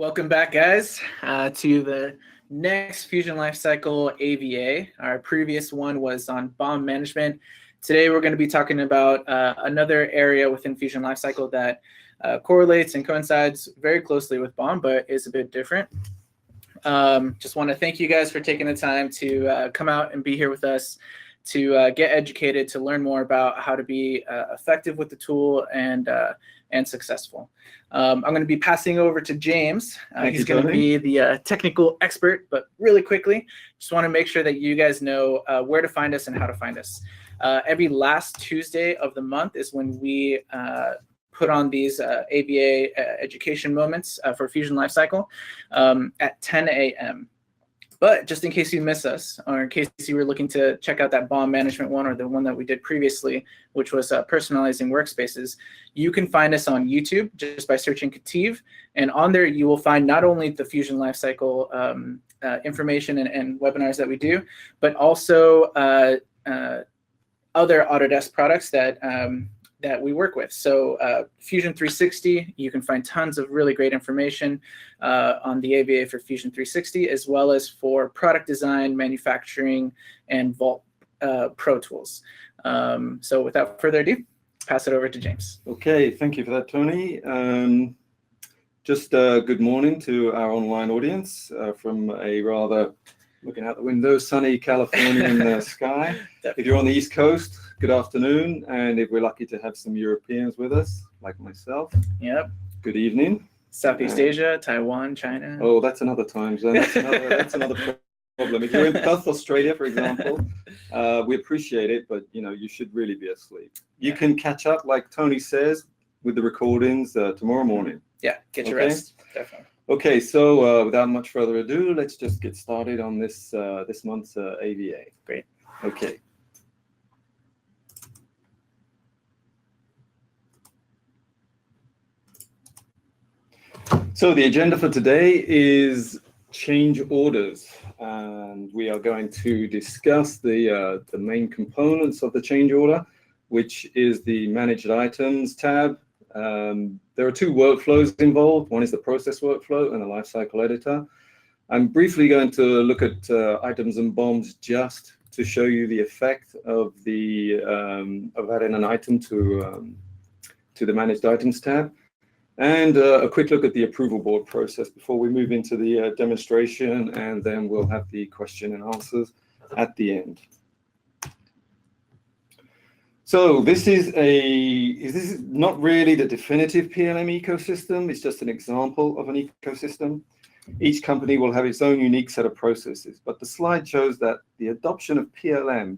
Welcome back, guys, to the next Fusion Lifecycle AVA. Our previous one was on BOM management. Today, we're going to be talking about another area within Fusion Lifecycle that correlates and coincides very closely with BOM, but is a bit different. Just want to thank you guys for taking the time to come out and be here with us to get educated, to learn more about how to be effective with the tool and successful. I'm going to be passing over to James. He's going to be the technical expert, but really quickly, just want to make sure that you guys know where to find us and how to find us. Every last Tuesday of the month is when we put on these AVA education moments for Fusion Lifecycle at 10 a.m. But just in case you miss us, or in case you were looking to check out that BOM management one or the one that we did previously, which was personalizing workspaces, you can find us on YouTube just by searching KETIV. And on there, you will find not only the Fusion Lifecycle information and webinars that we do, but also other Autodesk products that we work with. So Fusion 360, you can find tons of really great information on the AVA for Fusion 360, as well as for product design, manufacturing, and Vault Pro tools. So without further ado, pass it over to James. Okay, thank you for that, Tony. Just good morning to our online audience from a rather, looking out the window, sunny Californian sky. If you're on the East Coast, good afternoon. And if we're lucky to have some Europeans with us, like myself, good evening. Southeast Asia, Taiwan, China. Oh, that's another time zone. That's another problem. If you're in Perth, Australia, for example, we appreciate it, but you should really be asleep. You can catch up, like Tony says, with the recordings tomorrow morning. Yeah, get your rest, definitely. Okay, so without much further ado, let's just get started on this this month's AVA. Great. Okay. So the agenda for today is change orders, and we are going to discuss the main components of the change order, which is the managed items tab. There are two workflows involved. One is the process workflow and the lifecycle editor. I'm briefly going to look at items and BOMs just to show you the effect of adding an item to the managed items tab, and a quick look at the approval board process before we move into the demonstration, and then we'll have the question and answers at the end. So this is not really the definitive PLM ecosystem. It's just an example of an ecosystem. Each company will have its own unique set of processes, but the slide shows that the adoption of PLM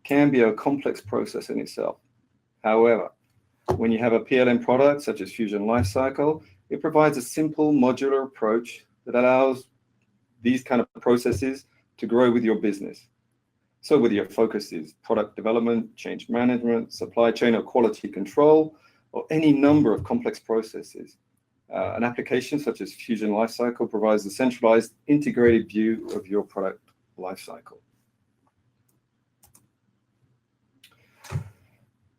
can be a complex process in itself. However, when you have a PLM product such as Fusion Lifecycle, it provides a simple modular approach that allows these kind of processes to grow with your business. So whether your focus is product development, change management, supply chain or quality control, or any number of complex processes, an application such as Fusion Lifecycle provides a centralized, integrated view of your product lifecycle.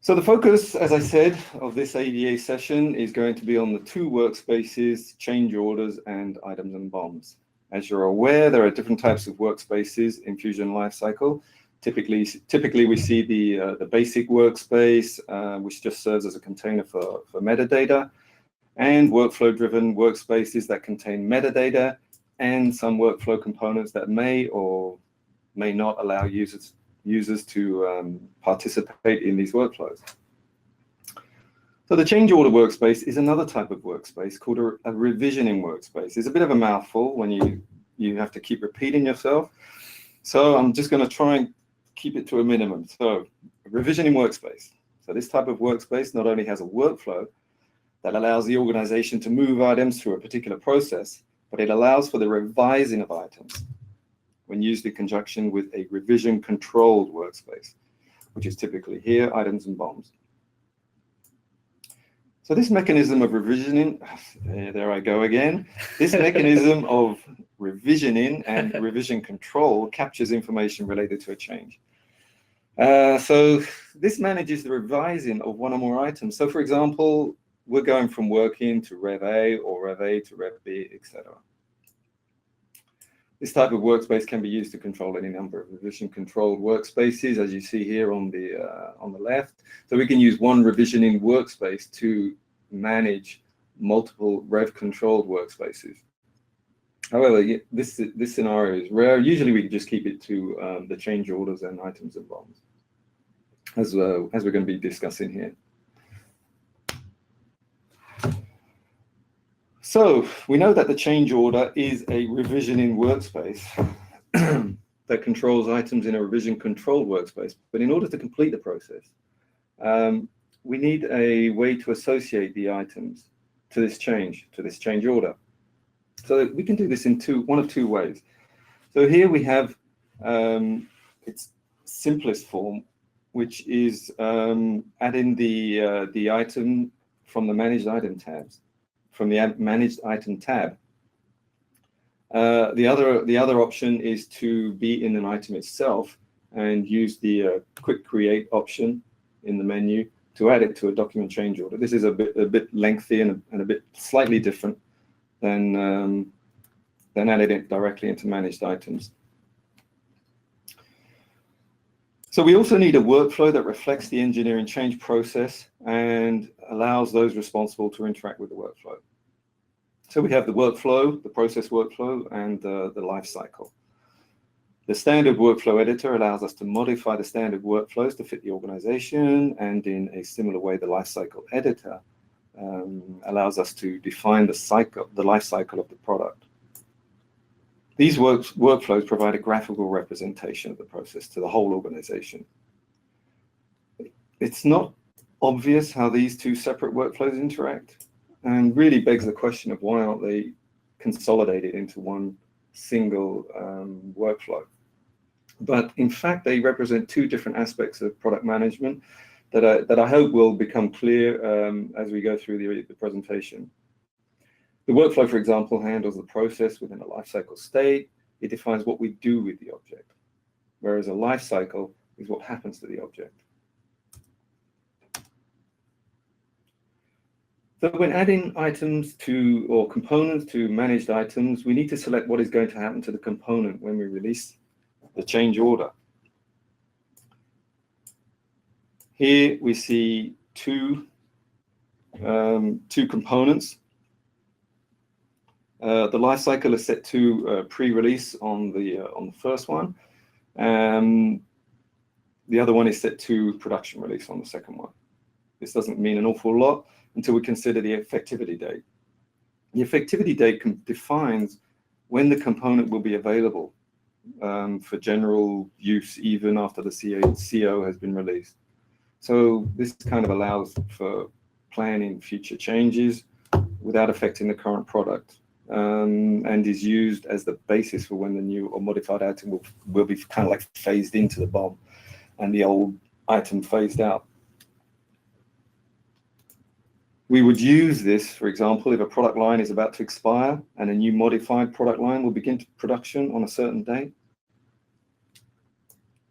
So the focus, as I said, of this AVA session is going to be on the two workspaces, change orders and items and BOMs. As you're aware, there are different types of workspaces in Fusion Lifecycle. Typically we see the basic workspace, which just serves as a container for metadata, and workflow-driven workspaces that contain metadata and some workflow components that may or may not allow users to participate in these workflows. So the change order workspace is another type of workspace called a revisioning workspace. It's a bit of a mouthful when you have to keep repeating yourself. So I'm just going to try and keep it to a minimum. So a revisioning workspace. So this type of workspace not only has a workflow that allows the organization to move items through a particular process, but it allows for the revising of items when used in conjunction with a revision-controlled workspace, which is typically here, items and BOMs. So this mechanism of revisioning, there I go again, this mechanism of revisioning and revision control captures information related to a change. So this manages the revising of one or more items. So for example, we're going from working to Rev A or Rev A to Rev B, etc. This type of workspace can be used to control any number of revision-controlled workspaces, as you see here on the left. So we can use one revisioning workspace to manage multiple rev-controlled workspaces. However, this scenario is rare. Usually, we just keep it to the change orders and items and bombs, as we're going to be discussing here. So we know that the change order is a revisioning workspace that controls items in a revision-controlled workspace. But in order to complete the process, we need a way to associate the items to this change order. So we can do this in one of two ways. So here we have its simplest form, which is adding the item from the Managed Item tabs. From the Managed Item tab. The other option is to be in an item itself and use the Quick Create option in the menu to add it to a document change order. This is a bit lengthy and a bit slightly different than adding it directly into Managed Items. So we also need a workflow that reflects the engineering change process and allows those responsible to interact with the workflow. So we have the workflow, the process workflow, and the lifecycle. The standard workflow editor allows us to modify the standard workflows to fit the organization, and in a similar way, the lifecycle editor allows us to define the life cycle of the product. These workflows provide a graphical representation of the process to the whole organization. It's not obvious how these two separate workflows interact, and really begs the question of why aren't they consolidated into one single workflow. But in fact, they represent two different aspects of product management that I hope will become clear as we go through the presentation. The workflow, for example, handles the process within a lifecycle state. It defines what we do with the object, whereas a lifecycle is what happens to the object. So when adding items to or components to managed items, we need to select what is going to happen to the component when we release the change order. Here we see two components. The lifecycle is set to pre-release on the first one. The other one is set to production release on the second one. This doesn't mean an awful lot until we consider the effectivity date. The effectivity date defines when the component will be available for general use even after the CO has been released. So this kind of allows for planning future changes without affecting the current product. And is used as the basis for when the new or modified item will be kind of like phased into the BOM and the old item phased out. We would use this, for example, if a product line is about to expire and a new modified product line will begin production on a certain date.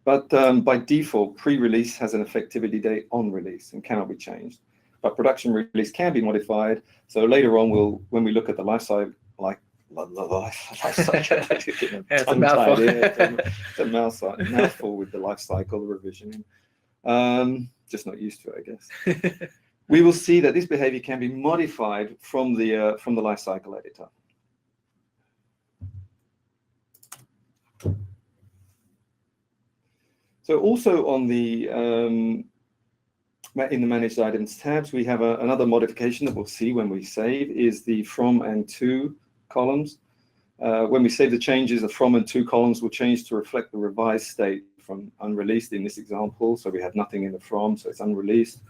But by default, pre-release has an effectivity date on release and cannot be changed. But production release can be modified. So later on, when we look at the lifecycle, it's a mouthful. It's a mouthful with the lifecycle revisioning. Just not used to it, I guess. We will see that this behavior can be modified from the lifecycle editor. So also on the in the Managed Items tabs, we have another modification that we'll see when we save is the from and to columns. When we save the changes, the from and to columns will change to reflect the revised state from unreleased in this example. So we have nothing in the from, so it's unreleased.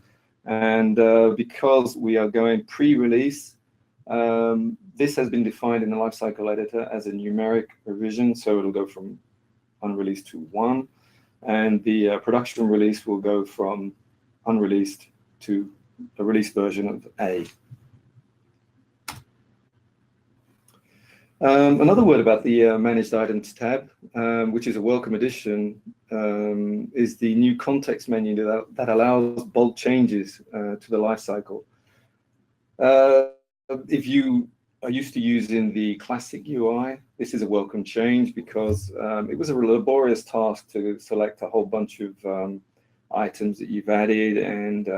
And because we are going pre-release, this has been defined in the Lifecycle editor as a numeric revision. So it'll go from unreleased to 1. And the production release will go from unreleased to a released version of A. Another word about the Managed Items tab, which is a welcome addition, is the new context menu that allows bulk changes to the lifecycle. If you are used to using the classic UI, this is a welcome change because it was a laborious task to select a whole bunch of items that you've added and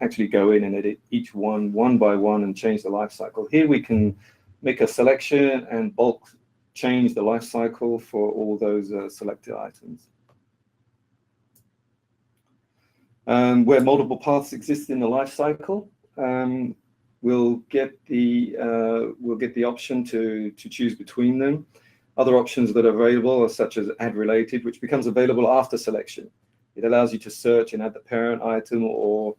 actually go in and edit each one by one and change the life cycle. Here we can make a selection and bulk change the life cycle for all those selected items. Where multiple paths exist in the life cycle, we'll get the option to choose between them. Other options that are available are such as add related, which becomes available after selection. It allows you to search and add the parent item or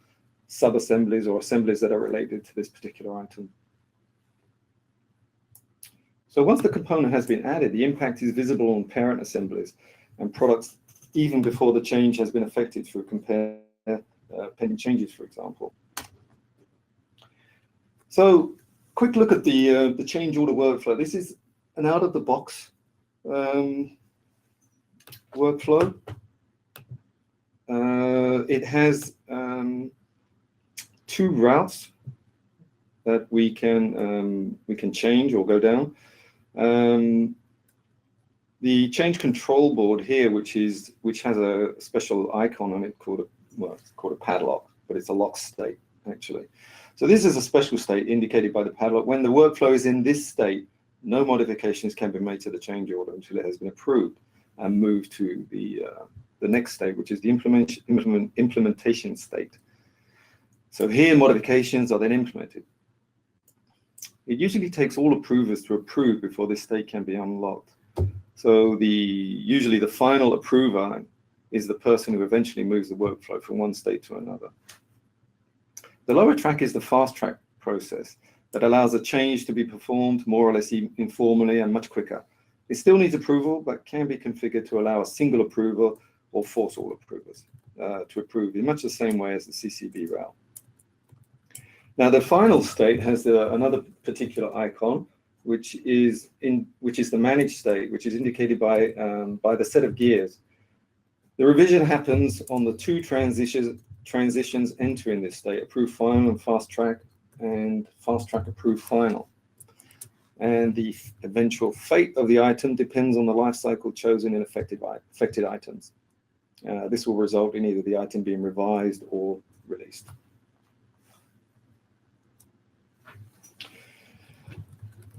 sub-assemblies or assemblies that are related to this particular item. So once the component has been added, the impact is visible on parent assemblies and products even before the change has been effected through compare pending changes, for example. So quick look at the change order workflow. This is an out-of-the-box workflow. It has two routes that we can change or go down. The change control board here, which has a special icon on it called a padlock, but it's a lock state actually. So this is a special state indicated by the padlock. When the workflow is in this state, no modifications can be made to the change order until it has been approved and moved to the next state, which is the implementation state. So here, modifications are then implemented. It usually takes all approvers to approve before this state can be unlocked. So usually the final approver is the person who eventually moves the workflow from one state to another. The lower track is the fast track process that allows a change to be performed more or less informally and much quicker. It still needs approval, but can be configured to allow a single approval or force all approvers to approve in much the same way as the CCB route. Now, the final state has another particular icon, which is the managed state, which is indicated by the set of gears. The revision happens on the two transitions entering this state: approve final and fast track approve final. And the eventual fate of the item depends on the life cycle chosen in affected items. This will result in either the item being revised or released.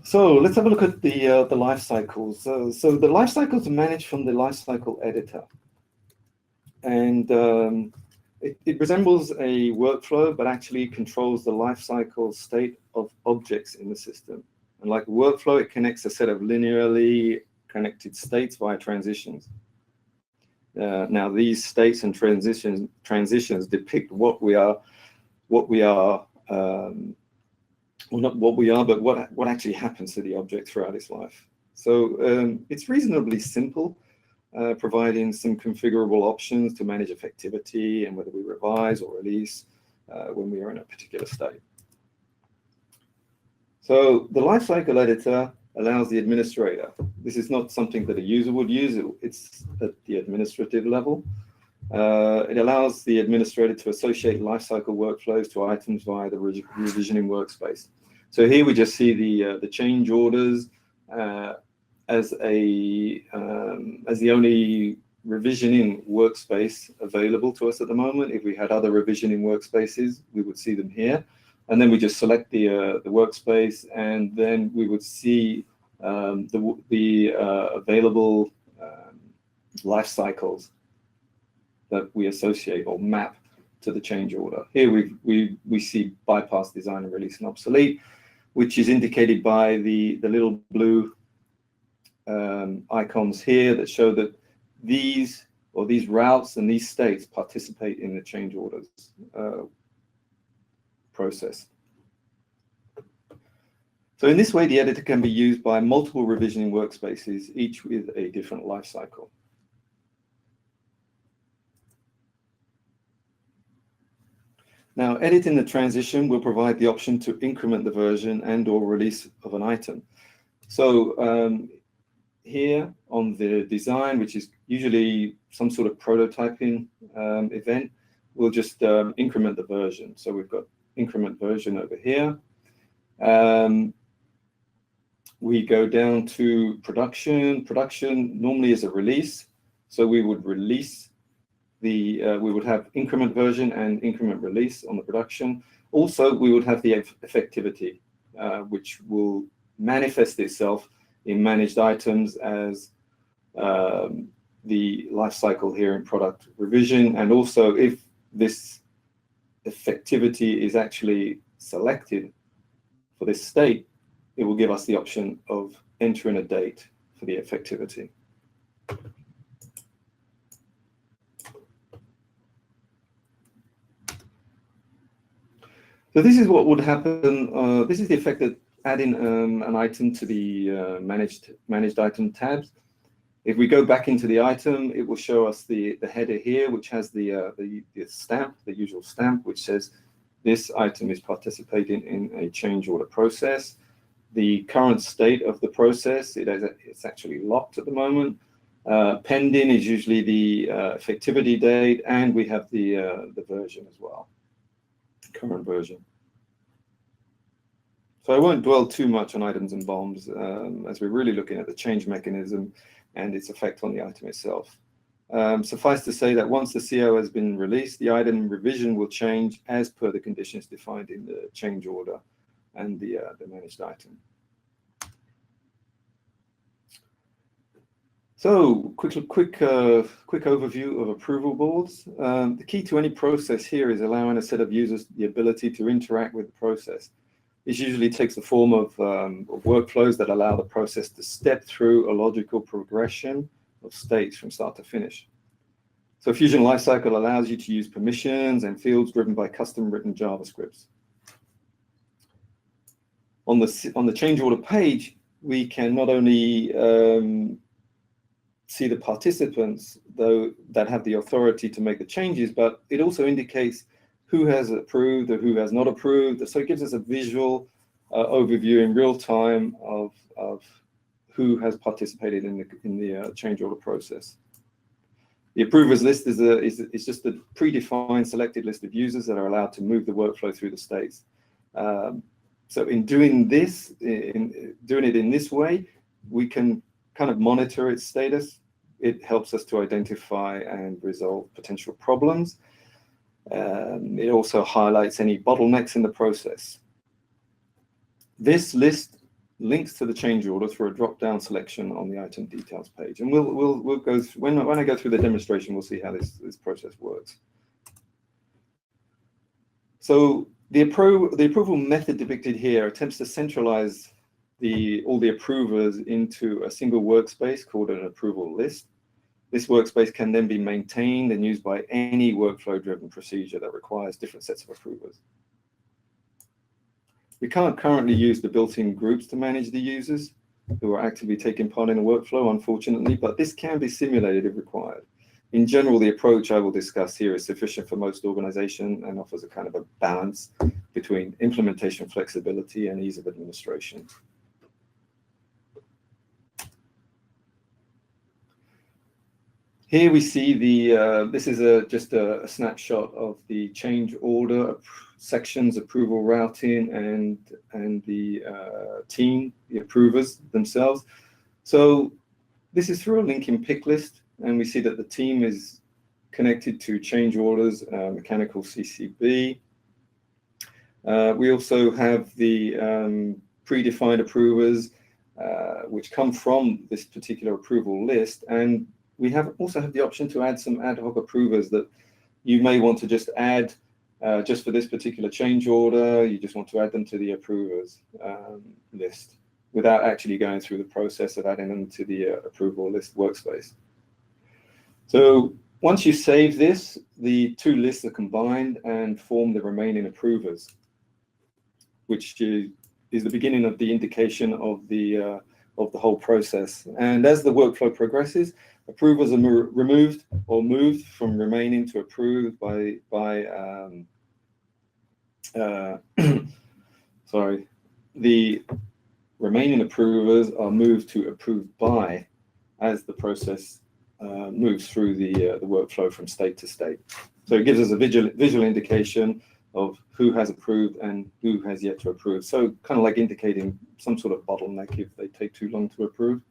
So let's have a look at the life cycles. So the life cycles are managed from the lifecycle editor, and it resembles a workflow, but actually controls the lifecycle state of objects in the system. And like a workflow, it connects a set of linearly connected states via transitions. Now, these states and transitions depict what we are. Well, not what we are, but what actually happens to the object throughout its life. So it's reasonably simple, providing some configurable options to manage effectivity and whether we revise or release when we are in a particular state. So the lifecycle editor allows the administrator. This is not something that a user would use. It's at the administrative level. It allows the administrator to associate lifecycle workflows to items via the revisioning workspace. So here we just see the change orders as the only revisioning workspace available to us at the moment. If we had other revisioning workspaces, we would see them here. And then we just select the workspace, and then we would see the available life cycles that we associate or map to the change order. Here we see bypass, design, and release and obsolete, which is indicated by the little blue icons here that show that these routes and these states participate in the change orders process. So in this way, the editor can be used by multiple revisioning workspaces, each with a different life cycle. Now, editing the transition will provide the option to increment the version and or release of an item. So here on the design, which is usually some sort of prototyping event, we'll just increment the version. So we've got increment version over here. We go down to production. Production normally is a release. So we would release we would have increment version and increment release on the production. Also, we would have the effectivity, which will manifest itself in managed items as the life cycle here in product revision. And also, if this effectivity is actually selected for this state, it will give us the option of entering a date for the effectivity. So this is what would happen. This is the effect that adding an item to the managed item tabs. If we go back into the item, it will show us the header here, which has the stamp, the usual stamp, which says this item is participating in a change order process. The current state of the process, it's actually locked at the moment. Pending is usually the effectivity date, and we have the version as well, current version. So I won't dwell too much on items and bombs as we're really looking at the change mechanism and its effect on the item itself. Suffice to say that once the CO has been released, the item revision will change as per the conditions defined in the change order and the managed item. So quick overview of approval boards. The key to any process here is allowing a set of users the ability to interact with the process. This usually takes the form of workflows that allow the process to step through a logical progression of states from start to finish. So Fusion Lifecycle allows you to use permissions and fields driven by custom written JavaScripts. On the change order page, we can not only see the participants that have the authority to make the changes, but it also indicates who has approved or who has not approved. So it gives us a visual overview in real time of who has participated in the change order process. The approvers list is just a predefined selected list of users that are allowed to move the workflow through the states. So in doing this, doing it in this way, we can kind of monitor its status. It helps us to identify and resolve potential problems. It also highlights any bottlenecks in the process. This list links to the change order through a drop-down selection on the item details page. And we'll go through, when I go through the demonstration, we'll see how this process works. So the approval method depicted here attempts to centralize all the approvers into a single workspace called an approval list. This workspace can then be maintained and used by any workflow-driven procedure that requires different sets of approvers. We can't currently use the built-in groups to manage the users who are actively taking part in a workflow, unfortunately, but this can be simulated if required. In general, the approach I will discuss here is sufficient for most organizations and offers a kind of a balance between implementation flexibility and ease of administration. Here we see this is just a snapshot of the change order sections, approval routing, and the team, the approvers themselves. So this is through a linking pick list, and we see that the team is connected to change orders, mechanical CCB. We also have the predefined approvers, which come from this particular approval list, and we also have the option to add some ad hoc approvers that you may want to just add just for this particular change order. You just want to add them to the approvers list without actually going through the process of adding them to the approval list workspace. So once you save this, the two lists are combined and form the remaining approvers, which is the beginning of the indication of the whole process. And as the workflow progresses, approvers are removed or moved from remaining to approved sorry, the remaining approvers are moved to approved by as the process moves through the workflow from state to state. So it gives us a visual indication of who has approved and who has yet to approve. So kind of like indicating some sort of bottleneck if they take too long to approve.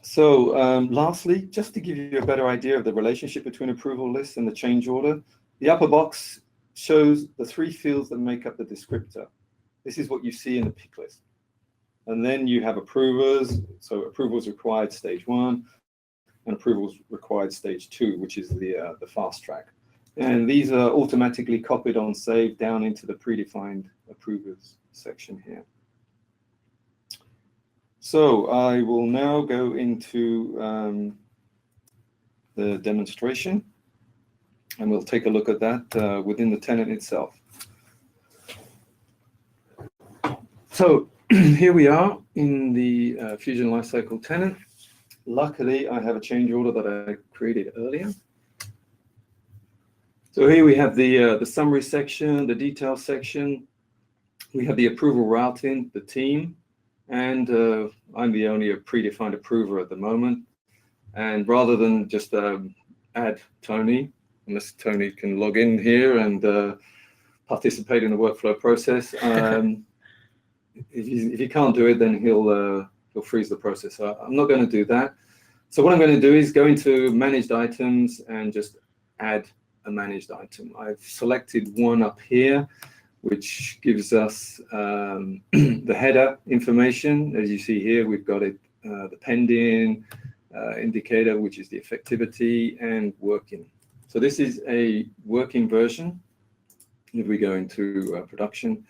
So lastly, just to give you a better idea of the relationship between approval lists and the change order, the upper box shows the 3 fields that make up the descriptor. This is what you see in the pick list. And then you have approvers, so approvals required stage 1, and approvals required stage 2, which is the fast track. And these are automatically copied on save down into the predefined approvers section here. So I will now go into the demonstration, and we'll take a look at that within the tenant itself. So here we are in the Fusion Lifecycle tenant. Luckily, I have a change order that I created earlier. So here we have the summary section, the detail section. We have the approval routing, the team, and I'm the only predefined approver at the moment. And rather than just add Tony, unless Tony can log in here and participate in the workflow process, if he can't do it, then he'll freeze the process. So I'm not going to do that. So what I'm going to do is go into managed items and just add a managed item. I've selected one up here, which gives us the header information. As you see here, we've got it, the pending indicator, which is the effectivity, and working. So this is a working version. If we go into production,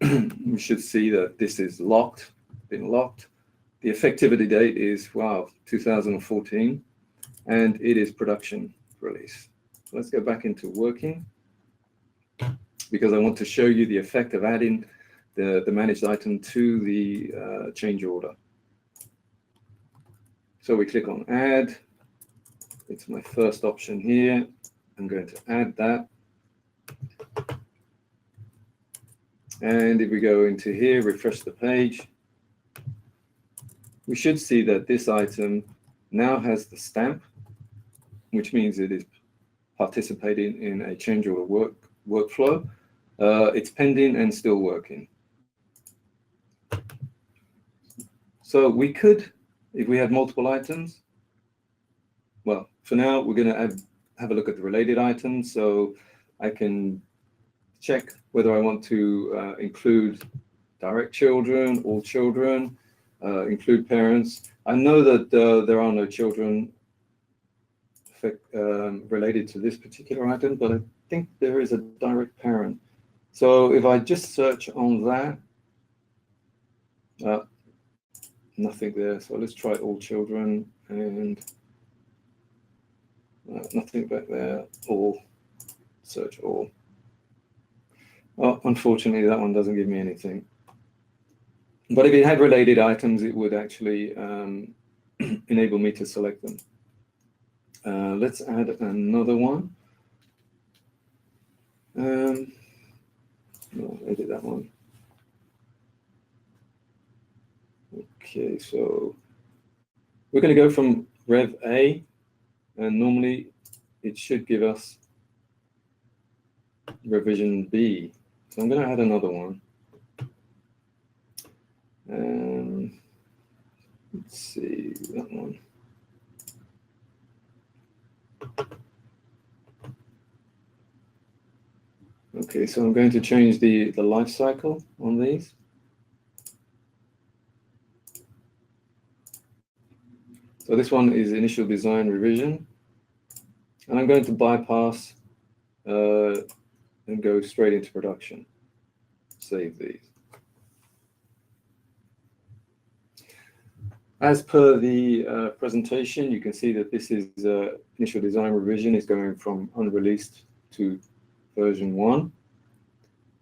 we should see that this is locked, been locked. The effectivity date is, 2014, and it is production release. So let's go back into working, because I want to show you the effect of adding the managed item to the change order. So we click on add. It's my first option here. I'm going to add that. And if we go into here, refresh the page, we should see that this item now has the stamp, which means it is participating in a change order workflow. It's pending and still working. So we could, if we had multiple items, well, for now, we're going to have a look at the related items. So I can check whether I want to include direct children, all children, include parents. I know that there are no children related to this particular item, but I think there is a direct parent. So if I just search on that, nothing there. So let's try all children, and nothing back there. All, search all. Well, unfortunately, that one doesn't give me anything. But if it had related items, it would actually enable me to select them. Let's add another one. No, edit that one. Okay, so we're going to go from Rev A, and normally it should give us revision B. So I'm going to add another one. Let's see, that one. Okay, so I'm going to change the life cycle on these. So this one is initial design revision, and I'm going to bypass and go straight into production. Save these. As per the presentation, you can see that this is initial design revision is going from unreleased to version 1.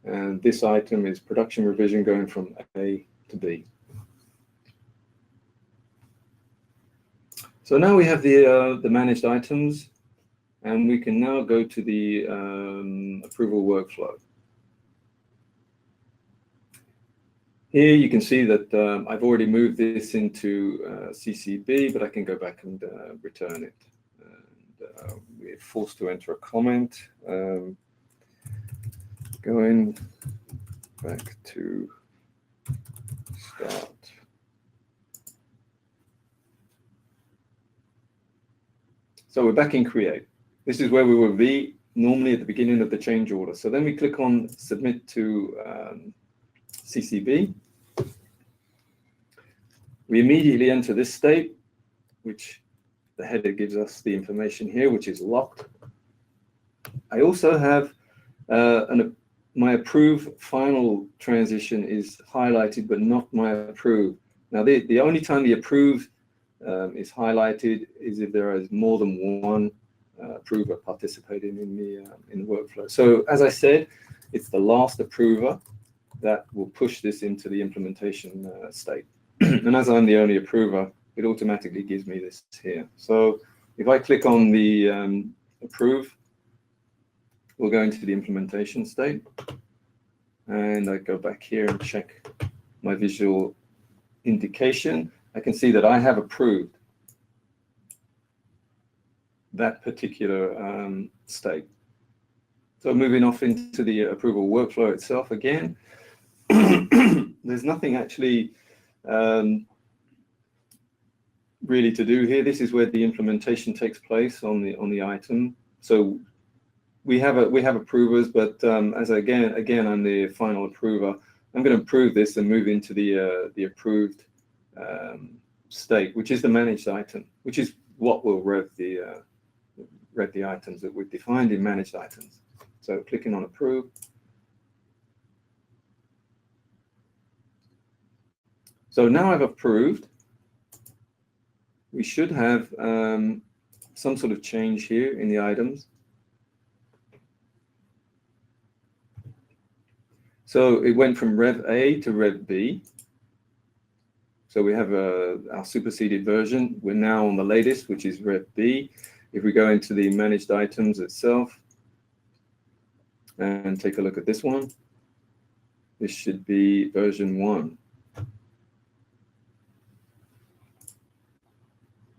And this item is production revision going from A to B. So now we have the managed items, and we can now go to the approval workflow. Here you can see that I've already moved this into CCB, but I can go back and return it. And we're forced to enter a comment. Going back to start. So we're back in Create. This is where we will be normally at the beginning of the change order. So then we click on Submit to CCB. We immediately enter this state, which the header gives us the information here, which is locked. I also have my approve final transition is highlighted, but not my approve. Now, the only time the approve is highlighted is if there is more than one approver participating in the workflow. So as I said, it's the last approver that will push this into the implementation state. And as I'm the only approver, it automatically gives me this here. So if I click on the approve, we'll go into the implementation state. And I go back here and check my visual indication. I can see that I have approved that particular state. So moving off into the approval workflow itself again, there's nothing actually really to do here. This is where the implementation takes place on the item. So we have approvers, but as again I'm the final approver. I'm going to approve this and move into the approved state, which is the managed item, which is what will rev the items that we've defined in managed items. So clicking on approve. So now I've approved. We should have some sort of change here in the items. So it went from Rev A to Rev B. So we have our superseded version. We're now on the latest, which is Rev B. If we go into the managed items itself and take a look at this one, this should be version 1,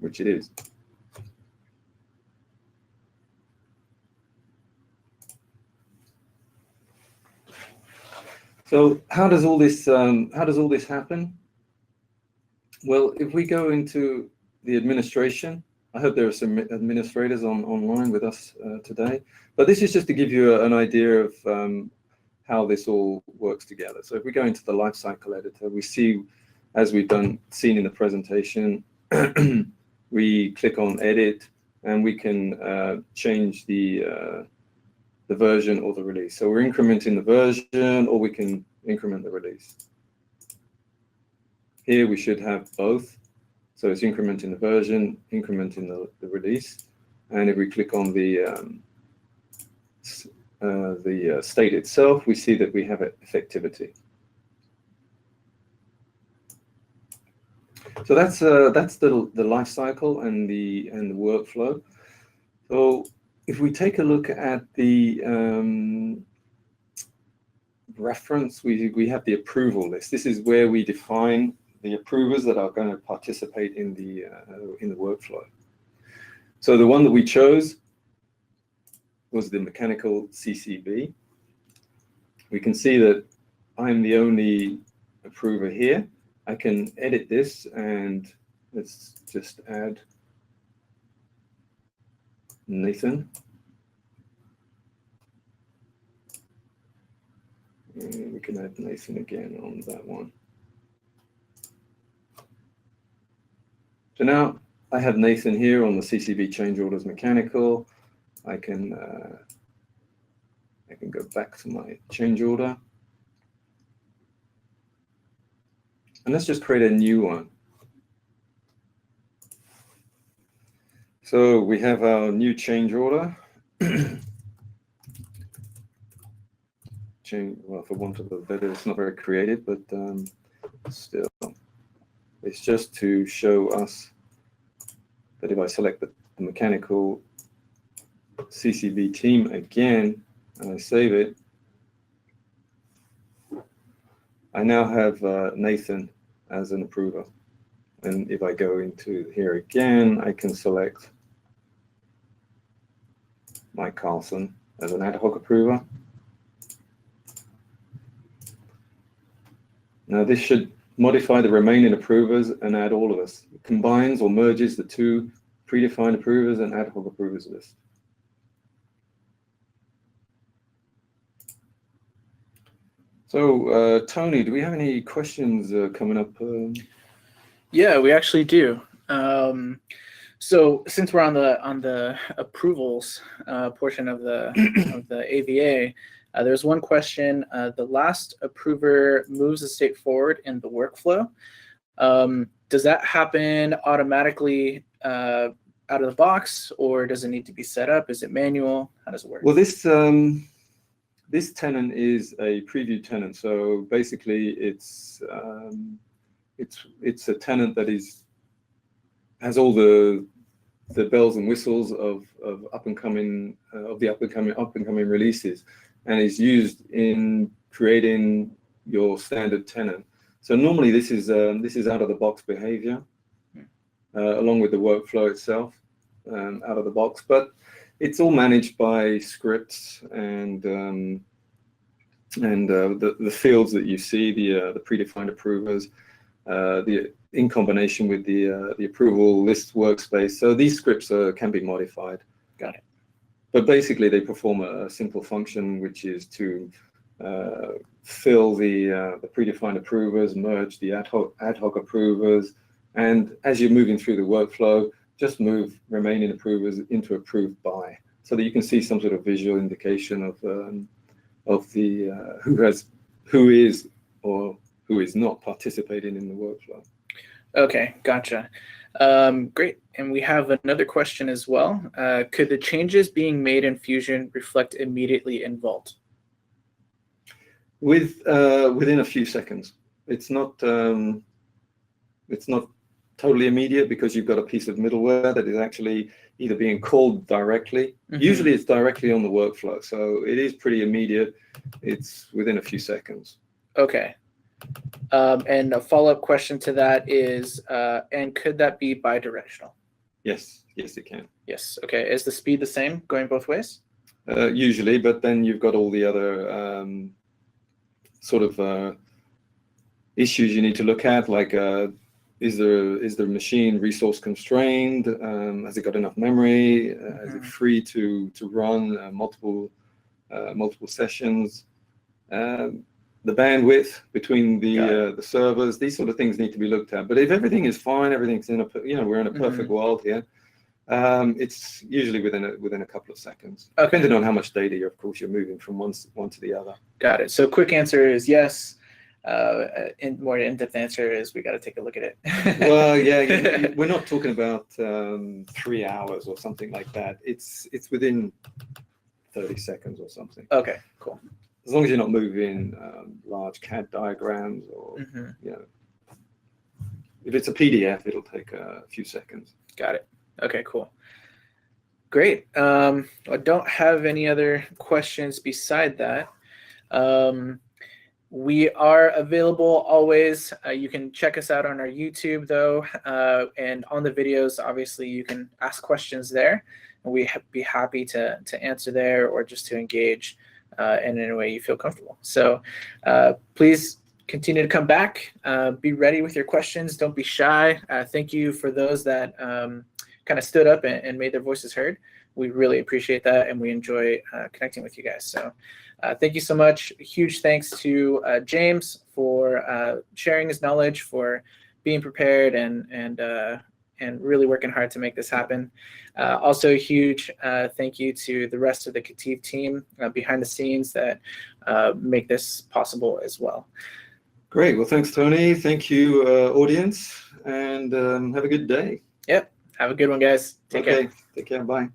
which it is. So how does all this happen? Well, if we go into the administration, I hope there are some administrators online with us today, but this is just to give you an idea of how this all works together. So if we go into the Lifecycle editor, we see, as we've seen in the presentation, we click on edit and we can change the version or the release. So we're incrementing the version, or we can increment the release. Here we should have both. So it's incrementing the version, incrementing the release. And if we click on the state itself, we see that we have effectivity. So that's the life cycle and the workflow. So if we take a look at the reference, we have the approval list. This is where we define the approvers that are going to participate in the workflow. So the one that we chose was the mechanical CCB. We can see that I'm the only approver here. I can edit this, and let's just add Nathan. And we can add Nathan again on that one. So now I have Nathan here on the CCB change orders mechanical. I can go back to my change order. And let's just create a new one. So we have our new change order. Well, for want of a better, it's not very creative, but still, it's just to show us that if I select the mechanical CCB team again and I save it, I now have Nathan as an approver. And if I go into here again, I can select Mike Carlson as an ad hoc approver. Now this should modify the remaining approvers and add all of us. It combines or merges the two predefined approvers and ad hoc approvers list. So Tony, do we have any questions coming up? Yeah, we actually do. So since we're on the approvals portion of the AVA, there's one question. The last approver moves the state forward in the workflow. Does that happen automatically out of the box, or does it need to be set up? Is it manual? How does it work? Well, this tenant is a preview tenant, so basically it's a tenant that has all the bells and whistles of the up and coming releases, and is used in creating your standard tenant. So normally this is out of the box behavior, along with the workflow itself, out of the box, but it's all managed by scripts and the fields that you see, the predefined approvers, in combination with the approval list workspace. So these scripts can be modified. Got it. But basically, they perform a simple function, which is to fill the predefined approvers, merge the ad hoc approvers, and as you're moving through the workflow, just move remaining approvers into approved by, so that you can see some sort of visual indication of the who is or who is not participating in the workflow. Okay, gotcha. Great. And we have another question as well. Could the changes being made in Fusion reflect immediately in Vault? Within a few seconds. It's not totally immediate, because you've got a piece of middleware that is actually either being called directly. Mm-hmm. Usually it's directly on the workflow, so it is pretty immediate. It's within a few seconds. Okay. And a follow-up question to that is, and could that be bi-directional? Yes, it can. Yes. Okay. Is the speed the same going both ways? Usually, but then you've got all the other sort of issues you need to look at, like is the machine resource constrained? Has it got enough memory? Is it free to run multiple sessions? The bandwidth between the servers, these sort of things need to be looked at. But if everything is fine, everything's we're in a perfect world here. It's usually within a couple of seconds, depending on how much data you're moving from one to the other. Got it. So quick answer is yes. More in-depth answer is we got to take a look at it. Well, yeah, we're not talking about 3 hours or something like that. It's within 30 seconds or something. Okay, cool. As long as you're not moving large CAD diagrams or if it's a PDF, it'll take a few seconds. Got it. Okay, cool. Great. I don't have any other questions beside that. We are available always. You can check us out on our YouTube, though, and on the videos, obviously, you can ask questions there, and we'd be happy to answer there or just to engage in any way you feel comfortable. So please continue to come back. Be ready with your questions. Don't be shy. Thank you for those that kind of stood up and made their voices heard. We really appreciate that, and we enjoy connecting with you guys. So thank you so much. Huge thanks to James for sharing his knowledge, for being prepared, and really working hard to make this happen. Also, a huge thank you to the rest of the KETIV team behind the scenes that make this possible as well. Great. Well, thanks, Tony. Thank you, audience, and have a good day. Yep. Have a good one, guys. Take care. Take care. Bye.